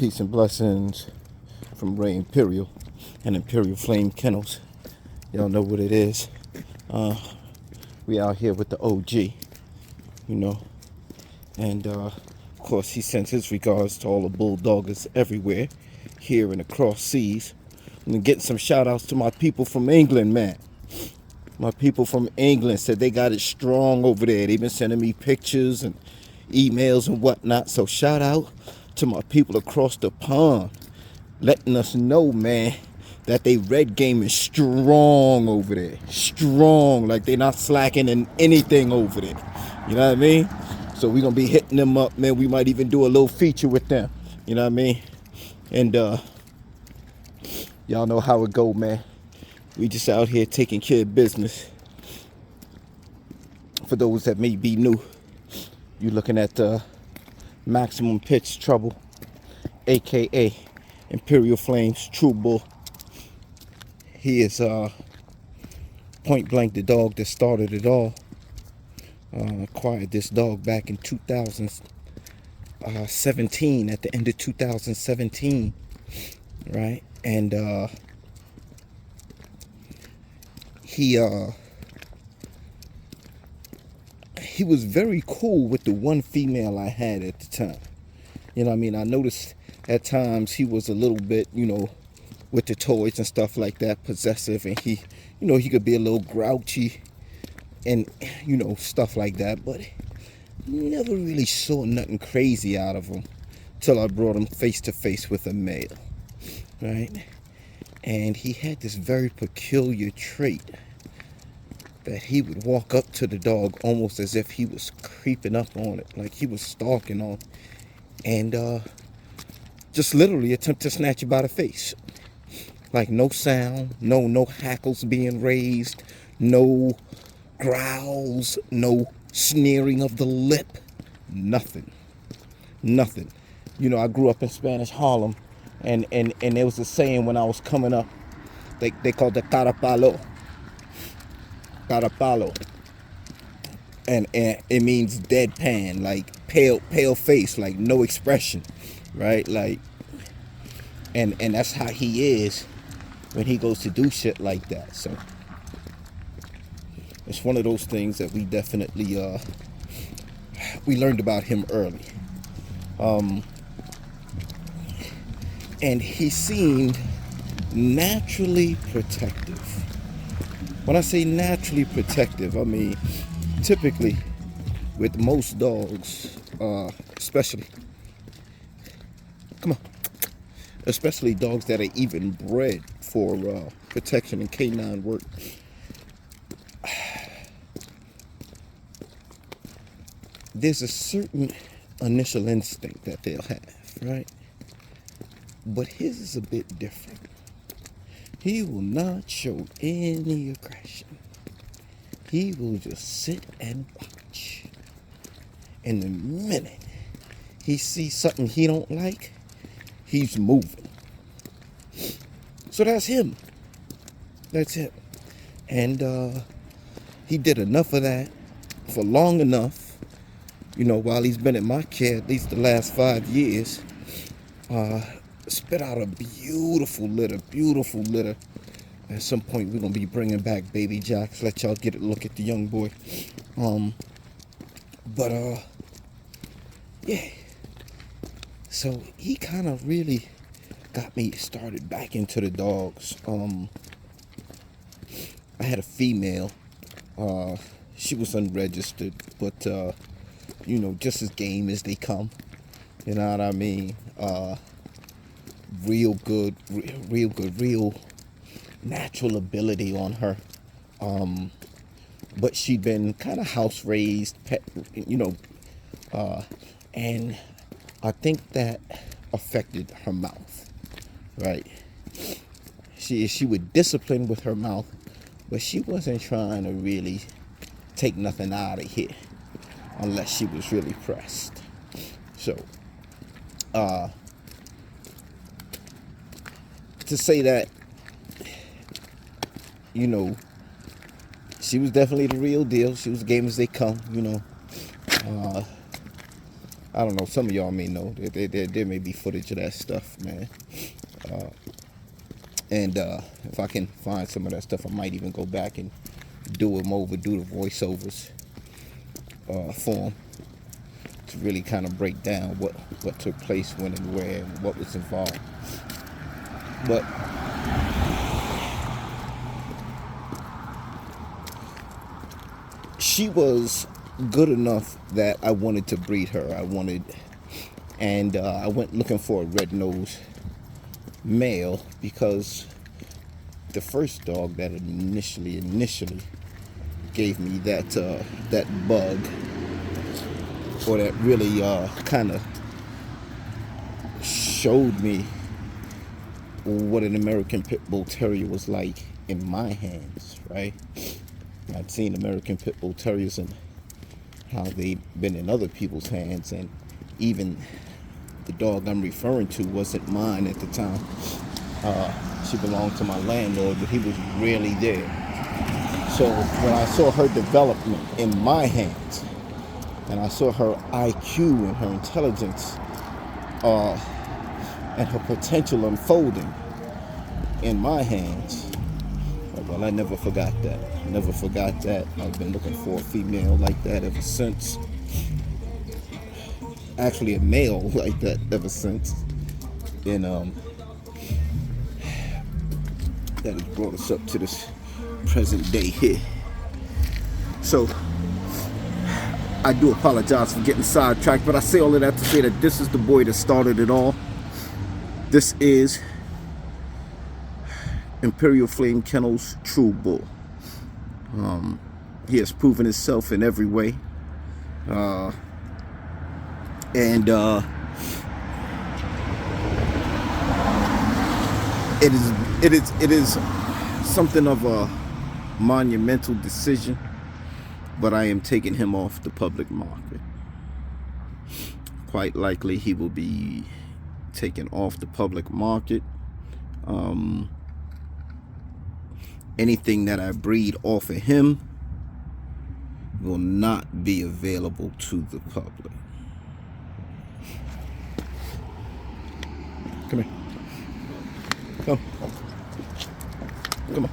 Peace and blessings from Ray Imperial and Imperial Flame Kennels. Y'all know what it is. We out here with the OG, and of course he sends his regards to all the bulldoggers everywhere, here and across seas. And getting some shout outs to my people from England, man. My people from England said they got it strong over there. They've been sending me pictures and emails and whatnot. So shout out to my people across the pond, letting us know, man, that they red game is strong over there. Strong, like they're not slacking in anything over there. You know what I mean? So we're going to be hitting them up, man. We might even do a little feature with them. You know what I mean? And y'all know how it go, man. We just out here taking care of business. For those that may be new, you're looking at Maximum Pitch Trouble, aka Imperial Flames True Bull. He is point blank the dog that started it all. Acquired this dog back in 2017, at the end of 2017, right? And he was very cool with the one female I had at the time. You know what I mean? I noticed at times he was a little bit, with the toys and stuff like that, possessive, and he could be a little grouchy and, stuff like that, but never really saw nothing crazy out of him till I brought him face to face with a male, right? And he had this very peculiar trait that he would walk up to the dog almost as if he was creeping up on it, like he was stalking on, and just literally attempt to snatch you by the face. Like no sound, no hackles being raised, no growls, no sneering of the lip, nothing. I grew up in Spanish Harlem, and there was a saying when I was coming up, they called it carapalo, and it means deadpan, like pale face, like no expression, right? Like, and that's how he is when he goes to do shit like that. So it's one of those things that we definitely we learned about him early, and he seemed naturally protective. When I say naturally protective, I mean typically with most dogs, especially dogs that are even bred for protection and canine work, there's a certain initial instinct that they'll have, right? But his is a bit different. He will not show any aggression. He will just sit and watch. And the minute he sees something he don't like, he's moving. So that's him. And he did enough of that for long enough, while he's been in my care, at least the last 5 years. Spit out a beautiful litter. At some point we're gonna be bringing back baby jacks, let y'all get a look at the young boy. Yeah, so he kind of really got me started back into the dogs. I had a female, she was unregistered, but just as game as they come, you know what I mean? Real good, real natural ability on her. But she'd been kind of house raised, pet, and I think that affected her mouth, right? She would discipline with her mouth, but she wasn't trying to really take nothing out of here unless she was really pressed. So, to say that, she was definitely the real deal. She was game as they come, I don't know. Some of y'all may know. There may be footage of that stuff, man. And if I can find some of that stuff, I might even go back and do them over, do the voiceovers for them to really kind of break down what took place, when and where, and what was involved. But she was good enough that I wanted to breed her. I went looking for a red-nosed male, because the first dog that initially gave me that bug, or that really kind of showed me what an American Pit Bull Terrier was like in my hands, right? I'd seen American Pit Bull Terriers and how they've been in other people's hands, and even the dog I'm referring to wasn't mine at the time. She belonged to my landlord, but he was rarely there. So when I saw her development in my hands, and I saw her IQ and her intelligence and her potential unfolding in my hands, well, I never forgot that. Never forgot that. I've been looking for a female like that ever since. Actually, a male like that ever since. And that has brought us up to this present day here. So I do apologize for getting sidetracked, but I say all of that to say that this is the boy that started it all. This is Imperial Flame Kennels True Bull. He has proven himself in every way. And it is something of a monumental decision, but I am taking him off the public market. Quite likely he will be taken off the public market. Anything that I breed off of him will not be available to the public. Come here. Come. Come on.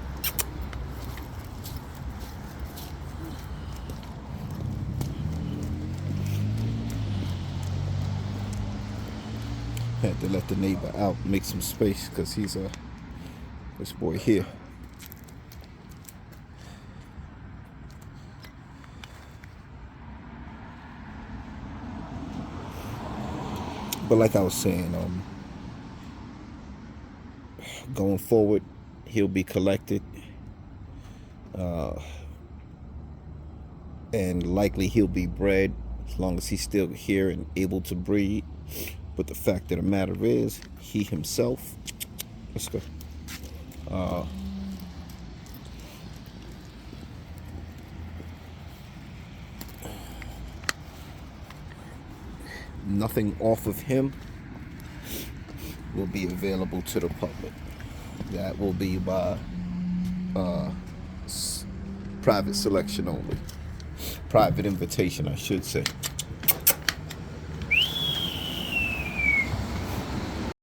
Had to let the neighbor out, make some space, because he's this boy here. But like I was saying, going forward, he'll be collected, and likely he'll be bred as long as he's still here and able to breed. But the fact of the matter is, he himself, let's go, nothing off of him will be available to the public. That will be by private selection only. Private invitation, I should say.